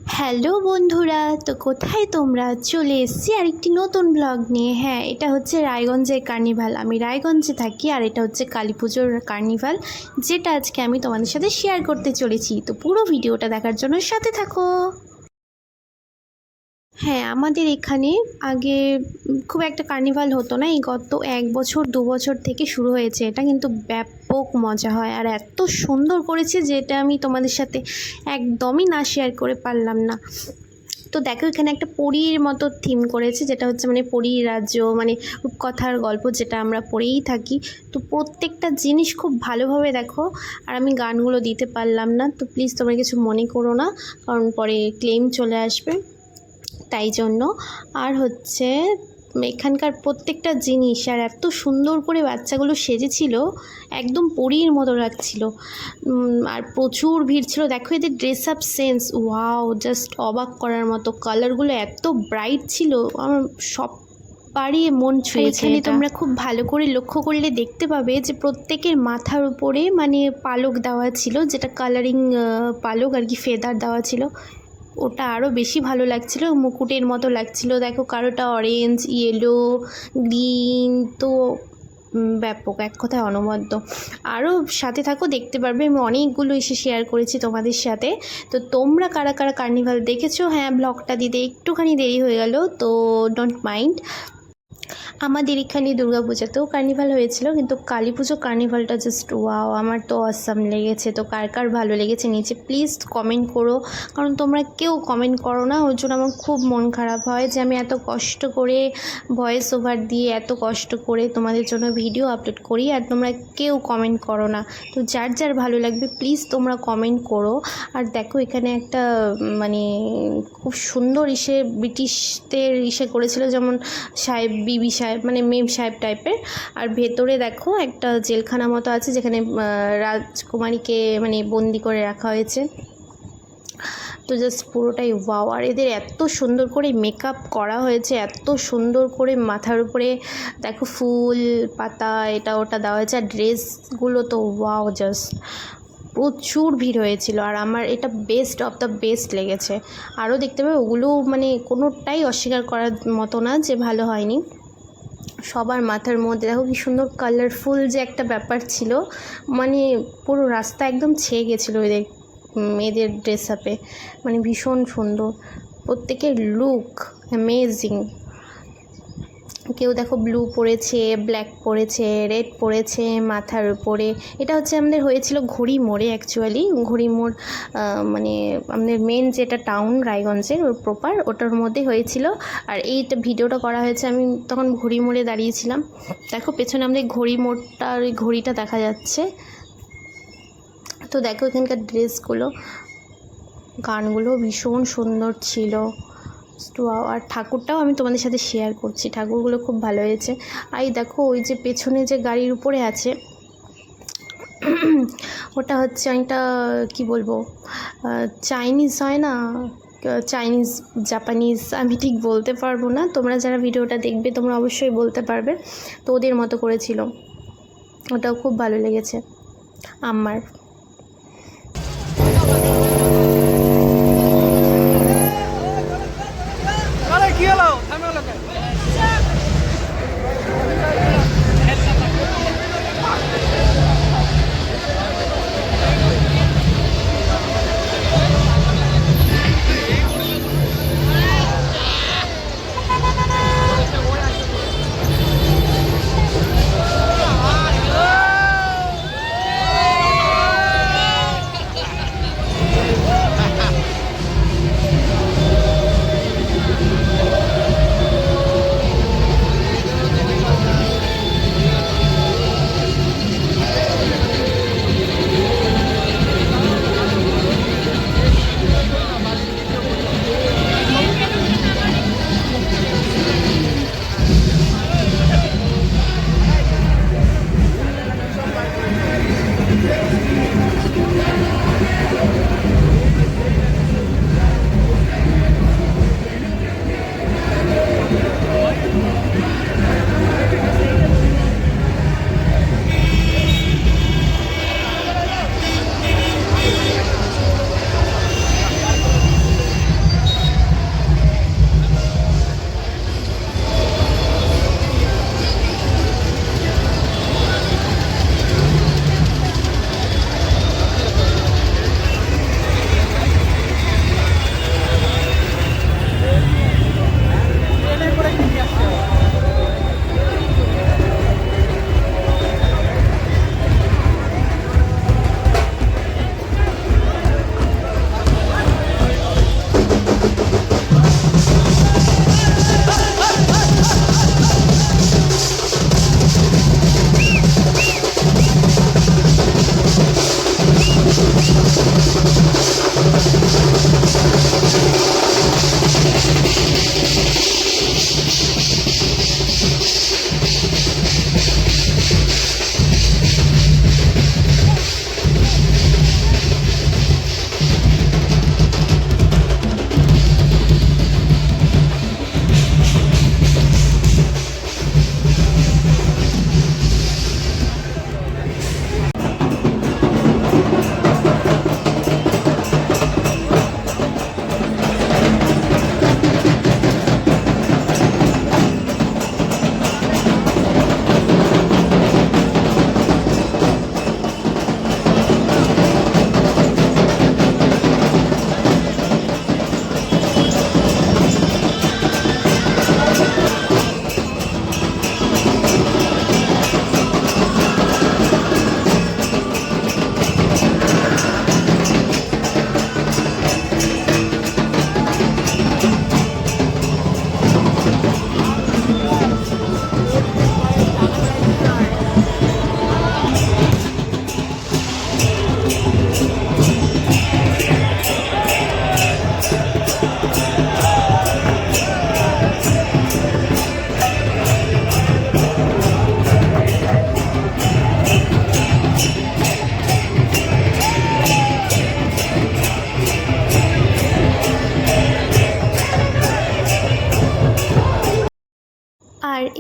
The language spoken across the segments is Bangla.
হ্যালো বন্ধুরা, তো কোথায় তোমরা? চলে এসেছি আরেকটি নতুন ব্লগ নিয়ে। হ্যাঁ, এটা হচ্ছে রায়গঞ্জের কার্নিভাল। আমি রায়গঞ্জে থাকি আর এটা হচ্ছে কালী পুজোর কার্নিভাল, যেটা আজকে আমি তোমাদের সাথে শেয়ার করতে চলেছি। তো পুরো ভিডিওটা দেখার জন্য সাথে থাকো। হ্যাঁ, আমাদের এখানে আগে খুব একটা কার্নিভাল হতো না। এই গত 1-2 বছর থেকে শুরু হয়েছে এটা, কিন্তু ব্যাপক মজা হয় আর এত সুন্দর করেছে যেটা আমি তোমাদের সাথে একদমই না শেয়ার করে পারলাম না। তো দেখো, এখানে একটা পরীর মতো থিম করেছে, যেটা হচ্ছে মানে পরীর রাজ্য, মানে রূপকথার গল্প যেটা আমরা পড়েই থাকি। তো প্রত্যেকটা জিনিস খুব ভালোভাবে দেখো। আর আমি গানগুলো দিতে পারলাম না, তো প্লিজ তোমরা কিছু মনে করো না, কারণ পরে ক্লেম চলে আসবে, তাই জন্য। আর হচ্ছে এখানকার প্রত্যেকটা জিনিস আর এত সুন্দর করে বাচ্চাগুলো সেজেছিল, একদম পরীর মতো লাগছিল। আর প্রচুর ভিড় ছিল। দেখো এদের dress up sense, wow, just অবাক করার মতো। কালারগুলো এত ব্রাইট ছিল, আমার সব বাড়িয়ে মন ছুঁয়েছে। এখানে তোমরা খুব ভালো করে লক্ষ্য করলে দেখতে পাবে যে প্রত্যেকের মাথার উপরে মানে পালক দেওয়া ছিল, যেটা কালারিং পালক আর কি, ফেদার দেওয়া ছিল। ওটা আরও বেশি ভালো লাগছিল, মুকুটের মতো লাগছিল। দেখো কারোটা অরেঞ্জ, ইয়েলো, গ্রিন, তো ব্যাপক, এক কথায় অনবদ্য। আরও সাথে থাকো, দেখতে পারবে। আমি অনেকগুলো এসে শেয়ার করেছি তোমাদের সাথে। তো তোমরা কারা কারা কার্নিভাল দেখেছো? হ্যাঁ, ব্লগটা দিতে একটুখানি দেরি হয়ে গেল, তো ডোন্ট মাইন্ড। আমাদের এখানে দুর্গাপূজাতেও কার্নিভাল হয়েছিল, কিন্তু কালী পুজো কার্নিভালটা জাস্ট ওয়াও, আমার তো অসাম লেগেছে। তো কার কার ভালো লেগেছে নিচে প্লিজ কমেন্ট করো, কারণ তোমরা কেউ কমেন্ট করো না। ওর জন্য আমার খুব মন খারাপ হয় যে আমি এত কষ্ট করে ভয়েস ওভার দিয়ে, এত কষ্ট করে তোমাদের জন্য ভিডিও আপলোড করি, আর তোমরা কেউ কমেন্ট করো না। তো যার যার ভালো লাগবে প্লিজ তোমরা কমেন্ট করো। আর দেখো এখানে একটা মানে খুব সুন্দর ব্রিটিশদের করেছিল, যেমন সাহেব, বিবি সাহেব, মানে মেম সাহেব টাইপের। আর ভেতরে দেখো একটা জেলখানা মতো আছে, যেখানে রাজকুমারীকে মানে বন্দি করে রাখা হয়েছে। তো জাস্ট পুরোটাই ওয়াও। আর এদের এত সুন্দর করে মেকআপ করা হয়েছে, এত সুন্দর করে মাথার উপরে দেখো ফুল পাতা এটা ওটা দেওয়া হয়েছে। আর ড্রেসগুলো তো ওয়াও, জাস্ট প্রচুর ভিড় হয়েছিল। আর আমার এটা বেস্ট অফ দ্য বেস্ট লেগেছে। আরও দেখতে পাবে, ওগুলো মানে কোনোটাই অস্বীকার করার মতো না যে ভালো হয়নি। সবার মাথার মধ্যে দেখো কি সুন্দর কালারফুল যে একটা ব্যাপার ছিল, মানে পুরো রাস্তা একদম ছেয়ে গেছিলো এদের মেয়েদের ড্রেস আপে, মানে ভীষণ সুন্দর। প্রত্যেকের লুক অ্যামেজিং। কেউ দেখো ব্লু পরেছে, ব্ল্যাক পরেছে, রেড পরেছে মাথার উপরে। এটা হচ্ছে আমাদের হয়েছিল ঘড়ি মোড়ে, অ্যাকচুয়ালি ঘড়ি মোড় মানে আমাদের মেন যেটা টাউন রায়গঞ্জের প্রপার, ওটার মধ্যে হয়েছিল। আর এইটা ভিডিওটা করা হয়েছে, আমি তখন ঘড়ি মোড়ে দাঁড়িয়েছিলাম। দেখো পেছনে আমাদের ঘড়ি মোড়টার ওই ঘড়িটা দেখা যাচ্ছে। তো দেখো এখানকার ড্রেসগুলো, গানগুলো ভীষণ সুন্দর ছিল। আর ঠাকুরটাও আমি তোমাদের সাথে শেয়ার করছি, ঠাকুরগুলো খুব ভালো হয়েছে। আর দেখো ওই যে পেছনে যে গাড়ির উপরে আছে, ওটা হচ্ছে একটা কি বলবো, চাইনিজ হয় না, চাইনিজ জাপানিজ, আমি ঠিক বলতে পারবো না। তোমরা যারা ভিডিওটা দেখবে তোমরা অবশ্যই বলতে পারবে। তো ওদের মতো করেছিল, ওটাও খুব ভালো লেগেছে আমার। কি হলো?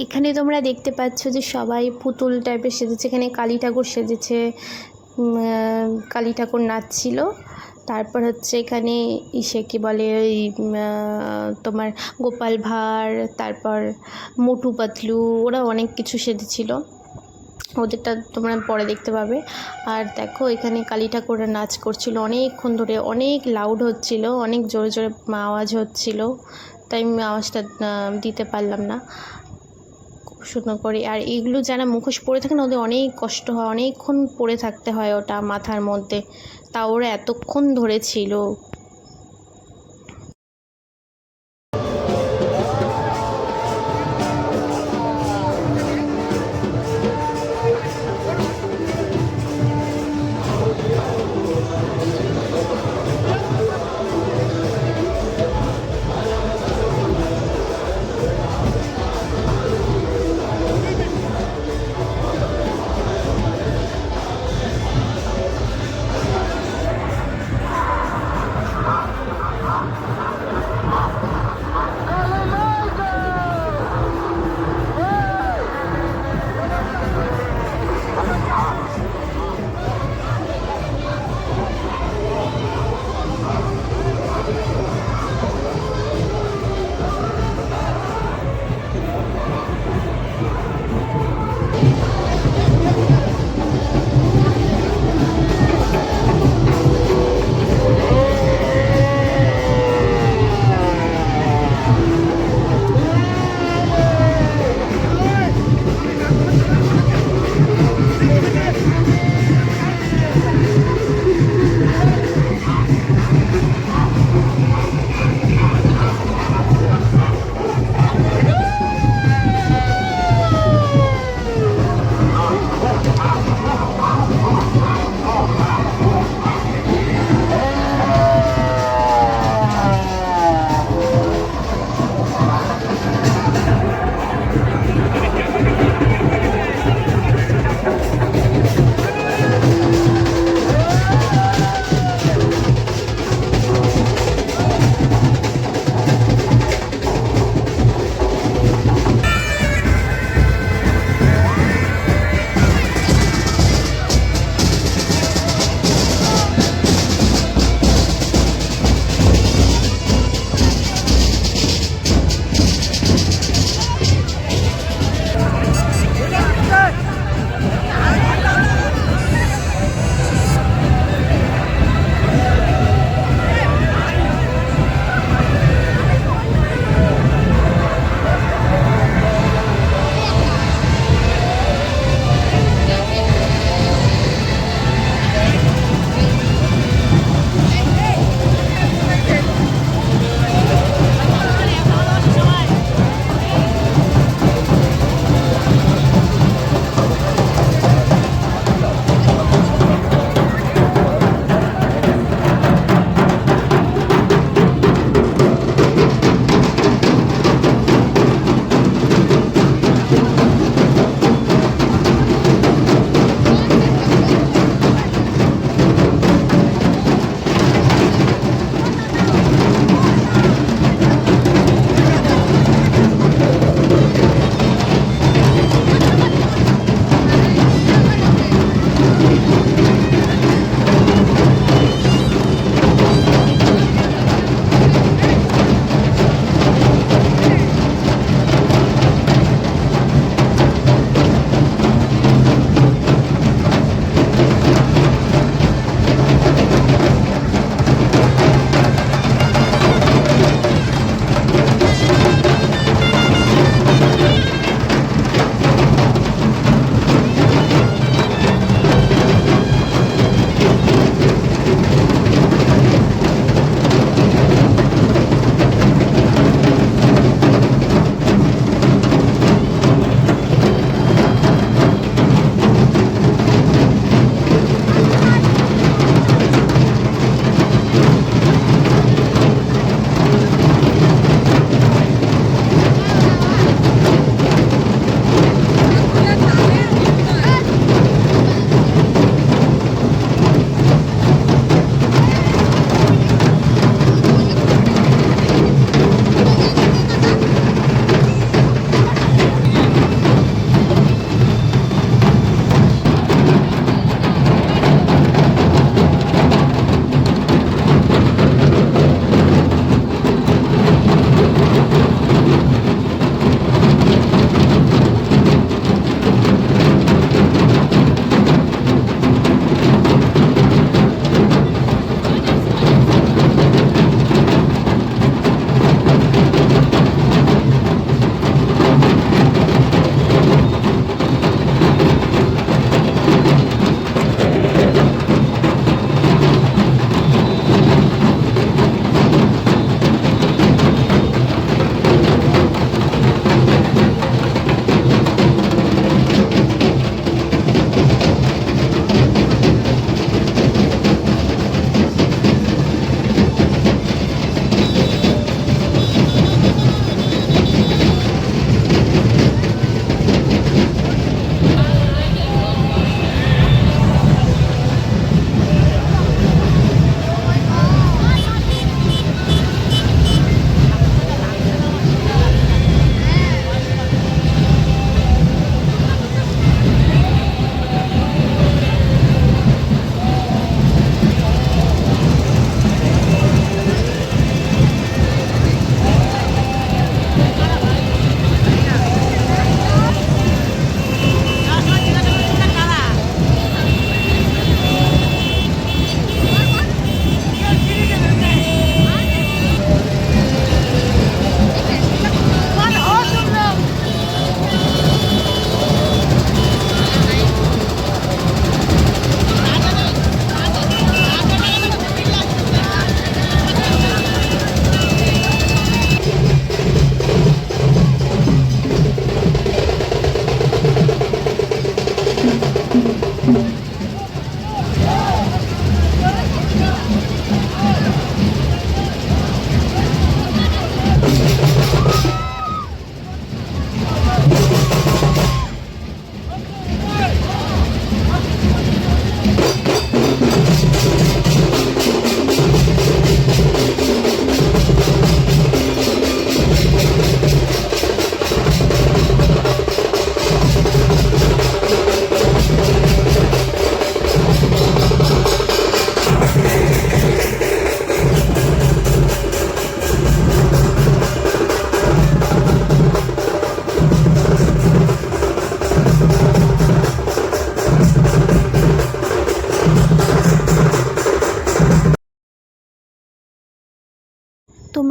এখানে তোমরা দেখতে পাচ্ছ যে সবাই পুতুল টাইপের সেজেছে, এখানে কালী ঠাকুর সেজেছে, কালী ঠাকুর নাচছিল। তারপর হচ্ছে এখানে ইসে কী বলে ওই তোমার গোপাল ভাঁড়, তারপর মোটু পাতলু, ওরা অনেক কিছু সেজেছিল, ওদেরটা তোমরা পরে দেখতে পাবে। আর দেখো এখানে কালী ঠাকুররা নাচ করছিল অনেকক্ষণ ধরে, অনেক লাউড হচ্ছিল, অনেক জোরে জোরে আওয়াজ হচ্ছিল, তাই আমি আওয়াজটা দিতে পারলাম না খুব সুন্দর করে। আর এইগুলো যারা মুখোশ পরে থাকে না, ওদের অনেক কষ্ট হয়, অনেকক্ষণ পরে থাকতে হয় ওটা মাথার মধ্যে, তা ওরা এতক্ষণ ধরে ছিল।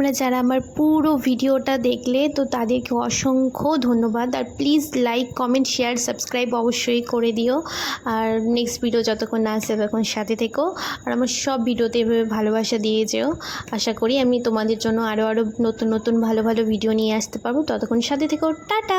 তোমরা যারা আমার পুরো ভিডিওটা দেখলে তো তাদেরকে অসংখ্য ধন্যবাদ। আর please like, comment, share, subscribe অবশ্যই করে দিও। আর নেক্সট ভিডিও যতক্ষণ না আসে ততক্ষণ সাথে থেকো। আর আমার সব ভিডিওতে এভাবে ভালোবাসা দিয়ে যেও। আশা করি আমি তোমাদের জন্য আরও নতুন নতুন ভালো ভালো ভিডিও নিয়ে আসতে পারবো। ততক্ষণ সাথে থেকো। টাটা।